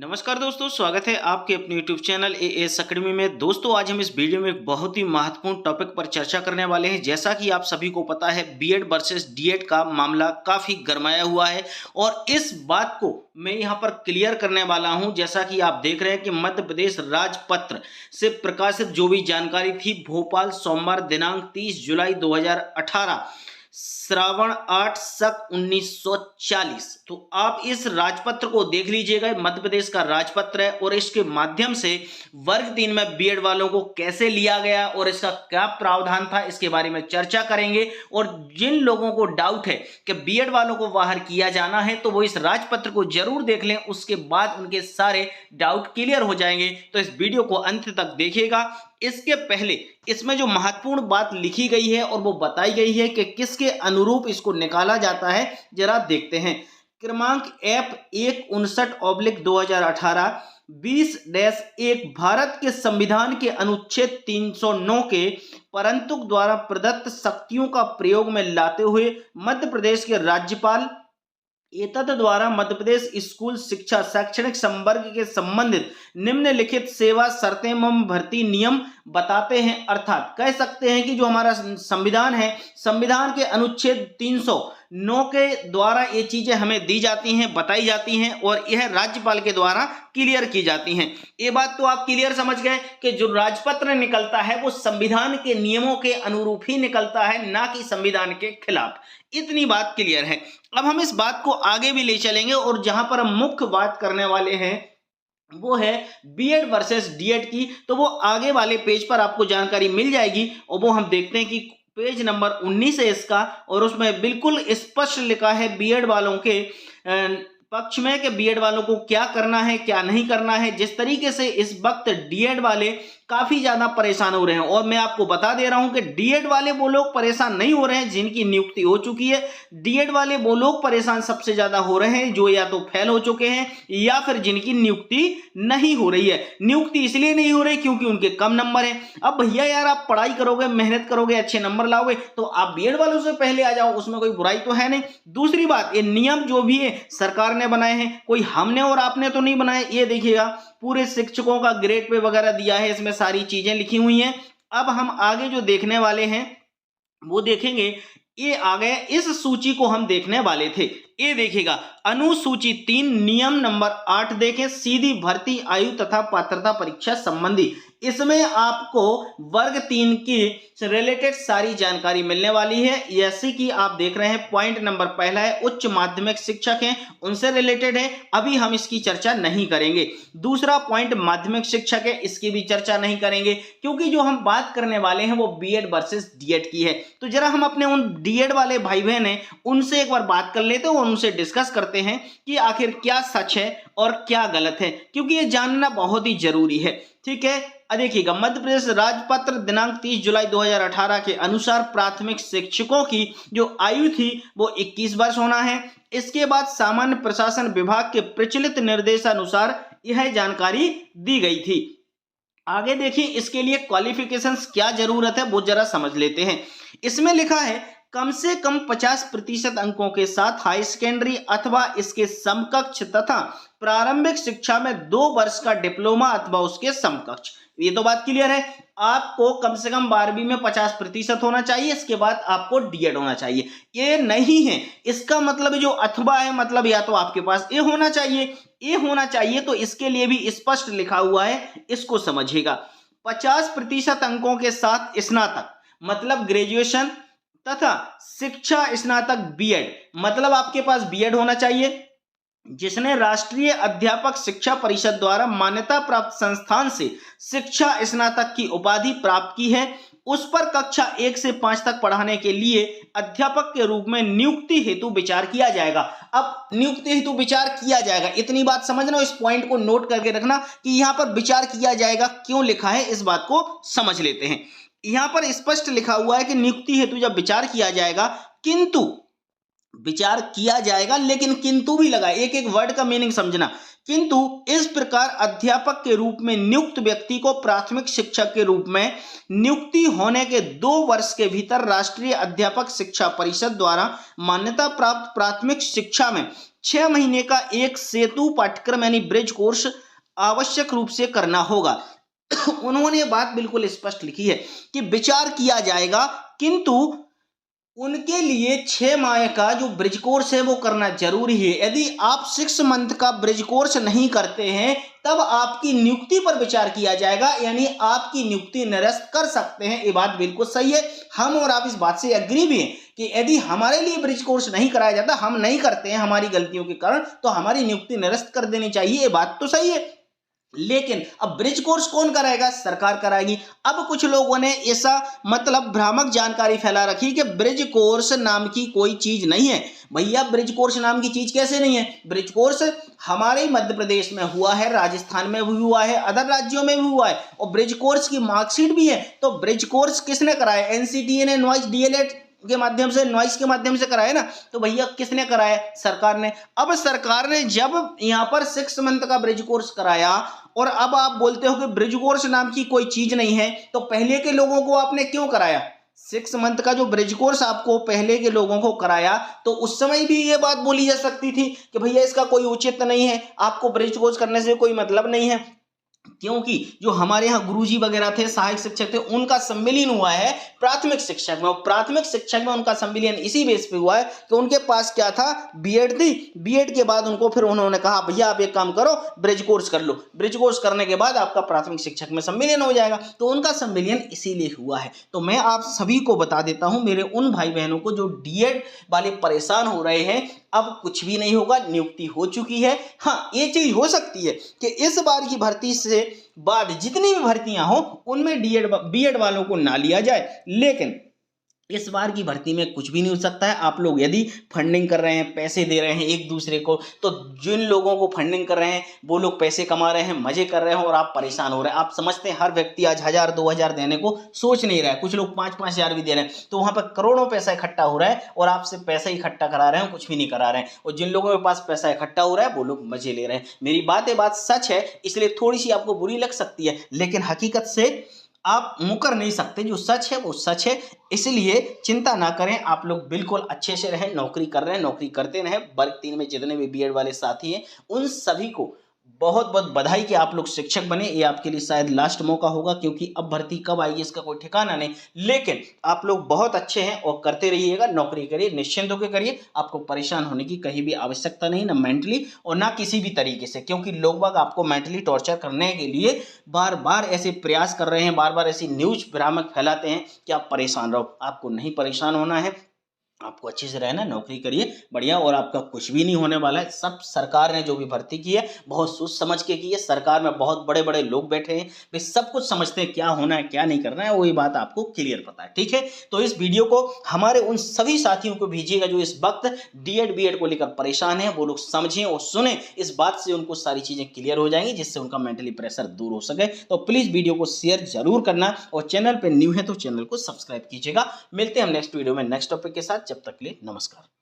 नमस्कार दोस्तों, स्वागत है आपके अपने YouTube चैनल एएस अकेडमी में। दोस्तों, आज हम इस वीडियो में एक बहुत ही महत्वपूर्ण टॉपिक पर चर्चा करने वाले हैं। जैसा कि आप सभी को पता है, बीएड वर्सेस डीएड का मामला काफ़ी गरमाया हुआ है और इस बात को मैं यहाँ पर क्लियर करने वाला हूँ। जैसा कि आप देख रहे हैं कि मध्य प्रदेश राजपत्र से प्रकाशित जो भी जानकारी थी, भोपाल सोमवार दिनांक 30 जुलाई 2018 श्रावण 8 शक 1940। तो आप इस राजपत्र को देख लीजिएगा। मध्य प्रदेश का राजपत्र है और इसके माध्यम से वर्ग 3 में बीएड वालों को कैसे लिया गया और इसका क्या प्रावधान था, इसके बारे में चर्चा करेंगे। और जिन लोगों को डाउट है कि बीएड वालों को बाहर किया जाना है, तो वो इस राजपत्र को जरूर देख लें, उसके बाद उनके सारे डाउट क्लियर हो जाएंगे। तो इस वीडियो को अंत तक देखिएगा। इसके पहले इसमें जो महत्वपूर्ण बात लिखी गई है और वो बताई गई है कि किसके अनुरूप इसको निकाला जाता है, जरा देखते हैं। क्रमांक F159/2018 20-1 भारत के संविधान के अनुच्छेद 309 के परंतु द्वारा प्रदत्त शक्तियों का प्रयोग में लाते हुए मध्य प्रदेश के राज्यपाल एतद द्वारा मध्य प्रदेश स्कूल शिक्षा शैक्षणिक संवर्ग के संबंधित निम्नलिखित सेवा शर्तें एवं भर्ती नियम बताते हैं। अर्थात कह सकते हैं कि जो हमारा संविधान है, संविधान के अनुच्छेद 309 के द्वारा ये चीजें हमें दी जाती हैं, बताई जाती हैं और यह राज्यपाल के द्वारा क्लियर की जाती हैं। ये बात तो आप क्लियर समझ गए कि जो राजपत्र निकलता है वो संविधान के नियमों के अनुरूप ही निकलता है, ना कि संविधान के खिलाफ। इतनी बात क्लियर है। अब हम इस बात को आगे भी ले चलेंगे और जहां पर हम मुख्य बात करने वाले हैं वो है बीएड वर्सेस डीएड की। तो वो आगे वाले पेज पर आपको जानकारी मिल जाएगी और वो हम देखते हैं कि पेज नंबर 19 है इसका, और उसमें बिल्कुल स्पष्ट लिखा है बीएड वालों के पक्ष में कि बीएड वालों को क्या करना है, क्या नहीं करना है। जिस तरीके से इस वक्त डीएड वाले काफी ज्यादा परेशान हो रहे हैं, और मैं आपको बता दे रहा हूं कि डीएड वाले वो लोग परेशान नहीं हो रहे हैं जिनकी नियुक्ति हो चुकी है। डीएड वाले वो लोग परेशान सबसे ज्यादा हो रहे हैं जो या तो फेल हो चुके हैं या फिर जिनकी नियुक्ति नहीं हो रही है। नियुक्ति इसलिए नहीं हो रही क्योंकि उनके कम नंबर है। अब भैया यार, आप पढ़ाई करोगे, मेहनत करोगे, अच्छे नंबर लाओगे तो आप बीएड वालों से पहले आ जाओ, उसमें कोई बुराई तो है नहीं। दूसरी बात, ये नियम जो भी है सरकार ने बनाए हैं, कोई हमने और आपने तो नहीं बनाए। ये देखिएगा, पूरे शिक्षकों का ग्रेड पे वगैरह दिया है, इसमें सारी चीजें लिखी हुई हैं। अब हम आगे जो देखने वाले हैं वो देखेंगे। ये आ गए, इस सूची को हम देखने वाले थे। ये देखिएगा, अनुसूची 3 नियम नंबर 8 देखें, सीधी भर्ती आयु तथा पात्रता परीक्षा संबंधी। इसमें आपको वर्ग 3 की रिलेटेड सारी जानकारी मिलने वाली है। जैसे कि आप देख रहे हैं, पॉइंट नंबर पहला है उच्च माध्यमिक शिक्षक हैं, उनसे रिलेटेड है, अभी हम इसकी चर्चा नहीं करेंगे। दूसरा पॉइंट माध्यमिक शिक्षक है, इसकी भी चर्चा नहीं करेंगे क्योंकि जो हम बात करने वाले हैं वो बीएड वर्सेस डीएड की है। तो जरा हम अपने उन डीएड वाले भाई बहन हैं उनसे एक बार बात कर लेते हैं और उनसे डिस्कस करते हैं कि आखिर क्या सच है और क्या गलत है, क्योंकि ये जानना बहुत ही जरूरी है। ठीक है, देखिएगा, मध्य प्रदेश राजपत्र दिनांक 30 जुलाई 2018 के अनुसार प्राथमिक शिक्षकों की जो आयु थी वो 21 वर्ष होना है। इसके बाद सामान्य प्रशासन विभाग के प्रचलित निर्देशानुसार यह जानकारी दी गई थी। आगे देखिए, इसके लिए क्वालिफिकेशंस क्या जरूरत है वो जरा समझ लेते हैं। इसमें लिखा है कम से कम 50% अंकों के साथ हाई सेकेंडरी अथवा इसके समकक्ष तथा प्रारंभिक शिक्षा में 2 वर्ष का डिप्लोमा अथवा उसके समकक्ष। ये तो बात क्लियर है। आपको कम से कम 12वीं में 50% होना चाहिए, इसके बाद आपको डीएड होना चाहिए। ये नहीं है, इसका मतलब जो अथवा है, मतलब या तो आपके पास ये होना चाहिए, ये होना चाहिए। तो इसके लिए भी स्पष्ट लिखा हुआ है, इसको समझिएगा। 50% अंकों के साथ स्नातक मतलब ग्रेजुएशन तथा शिक्षा स्नातक बीएड मतलब आपके पास बीएड होना चाहिए, जिसने राष्ट्रीय अध्यापक शिक्षा परिषद द्वारा मान्यता प्राप्त संस्थान से शिक्षा स्नातक की उपाधि प्राप्त की है। उस पर कक्षा 1 से 5 तक पढ़ाने के लिए अध्यापक के रूप में नियुक्ति हेतु विचार किया जाएगा। अब नियुक्ति हेतु विचार किया जाएगा, इतनी बात समझना, इस पॉइंट को नोट करके रखना कि यहां पर विचार किया जाएगा क्यों लिखा है, इस बात को समझ लेते हैं। यहां पर स्पष्ट लिखा हुआ है कि नियुक्ति हेतु जब विचार किया जाएगा, किंतु विचार किया जाएगा, लेकिन किंतु भी लगा, एक एक वर्ड का मीनिंग समझना। किंतु इस प्रकार अध्यापक के रूप में नियुक्त व्यक्ति को प्राथमिक शिक्षक के रूप में नियुक्ति होने के 2 वर्ष के भीतर राष्ट्रीय अध्यापक शिक्षा परिषद द्वारा मान्यता प्राप्त प्राथमिक शिक्षा में 6 महीने का एक सेतु पाठ्यक्रम यानी ब्रिज कोर्स आवश्यक रूप से करना होगा। उन्होंने बात बिल्कुल स्पष्ट लिखी है कि विचार किया जाएगा, किंतु उनके लिए 6 माह का जो ब्रिज कोर्स है वो करना जरूरी है। यदि आप 6 मंथ का ब्रिज कोर्स नहीं करते हैं तब आपकी नियुक्ति पर विचार किया जाएगा, यानी आपकी नियुक्ति निरस्त कर सकते हैं। ये बात बिल्कुल सही है, हम और आप इस बात से एग्री भी हैं कि यदि हमारे लिए ब्रिज कोर्स नहीं कराया जाता, हम नहीं करते हैं हमारी गलतियों के कारण, तो हमारी नियुक्ति निरस्त कर देनी चाहिए। ये बात तो सही है, लेकिन अब ब्रिज कोर्स कौन कराएगा? सरकार कराएगी। अब कुछ लोगों ने ऐसा मतलब भ्रामक जानकारी फैला रखी कि ब्रिज कोर्स नाम की कोई चीज नहीं है। भैया ब्रिज कोर्स नाम की चीज कैसे नहीं है? ब्रिज कोर्स हमारे मध्य प्रदेश में हुआ है, राजस्थान में भी हुआ है, अदर राज्यों में भी हुआ है, और ब्रिज कोर्स की मार्कशीट भी है। तो ब्रिज कोर्स किसने कराया? एनसीटीए ने नॉइस डीएलएड के माध्यम से, नॉइस के माध्यम से कराया ना। तो भैया किसने कराया? सरकार ने। अब सरकार ने जब यहाँ पर 6 मंथ का ब्रिज कोर्स कराया और अब आप बोलते हो कि ब्रिज कोर्स नाम की कोई चीज नहीं है, तो पहले के लोगों को आपने क्यों कराया? 6 मंथ का जो ब्रिज कोर्स आपको पहले के लोगों को कराया, तो उस समय भी ये बात बोली जा सकती थी कि भैया इसका कोई औचित्य नहीं है, आपको ब्रिज कोर्स करने से कोई मतलब नहीं है, क्योंकि जो हमारे यहाँ गुरुजी वगैरह थे, सहायक शिक्षक थे, उनका सम्मिलन हुआ है प्राथमिक शिक्षक में, और प्राथमिक शिक्षक में उनका सम्मिलन इसी बेस पे हुआ है कि उनके पास क्या था? बीएड थी। बीएड के बाद उनको फिर उन्होंने कहा भैया आप एक काम करो, ब्रिज कोर्स कर लो, ब्रिज कोर्स करने के बाद आपका प्राथमिक शिक्षक में सम्मिलन हो जाएगा। तो उनका सम्मिलन इसीलिए हुआ है। तो मैं आप सभी को बता देता हूं, मेरे उन भाई बहनों को जो डीएड वाले परेशान हो रहे हैं, अब कुछ भी नहीं होगा, नियुक्ति हो चुकी है। हाँ, ये चीज हो सकती है कि इस बार की भर्ती से बाद जितनी भी भर्तियां हो उनमें बीएड वालों को ना लिया जाए, लेकिन इस बार की भर्ती में कुछ भी नहीं हो सकता है। आप लोग यदि फंडिंग कर रहे हैं, पैसे दे रहे हैं एक दूसरे को, तो जिन लोगों को फंडिंग कर रहे हैं वो लोग पैसे कमा रहे हैं, मजे कर रहे हैं, और आप परेशान हो रहे हैं। आप समझते हैं हर व्यक्ति आज 1000-2000 देने को सोच नहीं रहा है, कुछ लोग 5-5 हजार भी दे रहे हैं, तो वहां पर करोड़ों पैसा इकट्ठा हो रहा है और आपसे पैसा इकट्ठा करा रहे हैं, कुछ भी नहीं करा रहे हैं। और जिन लोगों के पास पैसा इकट्ठा हो रहा है वो लोग मजे ले रहे हैं। मेरी बात सच है, इसलिए थोड़ी सी आपको बुरी लग सकती है, लेकिन हकीकत से आप मुकर नहीं सकते। जो सच है वो सच है, इसलिए चिंता ना करें। आप लोग बिल्कुल अच्छे से रहें, नौकरी कर रहे हैं, नौकरी करते रहें। वर्ग 3 में जितने भी बीएड वाले साथी हैं उन सभी को बहुत बहुत बधाई कि आप लोग शिक्षक बने। ये आपके लिए शायद लास्ट मौका होगा, क्योंकि अब भर्ती कब आएगी इसका कोई ठिकाना नहीं, लेकिन आप लोग बहुत अच्छे हैं और करते रहिएगा। नौकरी करिए, निश्चिंत होकर करिए, आपको परेशान होने की कहीं भी आवश्यकता नहीं, ना मेंटली और ना किसी भी तरीके से, क्योंकि लोग बाग आपको मेंटली टॉर्चर करने के लिए बार बार ऐसे प्रयास कर रहे हैं, बार बार ऐसी न्यूज भ्रामक फैलाते हैं कि आप परेशान रहो। आपको नहीं परेशान होना है, आपको अच्छे से रहना, नौकरी करिए बढ़िया, और आपका कुछ भी नहीं होने वाला है। सब सरकार ने जो भी भर्ती की है बहुत सोच समझ के की है। सरकार में बहुत बड़े बड़े लोग बैठे हैं, वे सब कुछ समझते हैं क्या होना है क्या नहीं करना है, वही बात आपको क्लियर पता है। ठीक है, तो इस वीडियो को हमारे उन सभी साथियों को भेजिएगा जो इस वक्त डीएड बीएड को लेकर परेशान है, वो लोग समझें और सुने, इस बात से उनको सारी चीजें क्लियर हो जाएंगी, जिससे उनका मेंटली प्रेशर दूर हो सके। तो प्लीज वीडियो को शेयर जरूर करना, और चैनल पर न्यू है तो चैनल को सब्सक्राइब कीजिएगा। मिलते हैं हम नेक्स्ट वीडियो में नेक्स्ट टॉपिक के साथ, जब तक के लिए नमस्कार।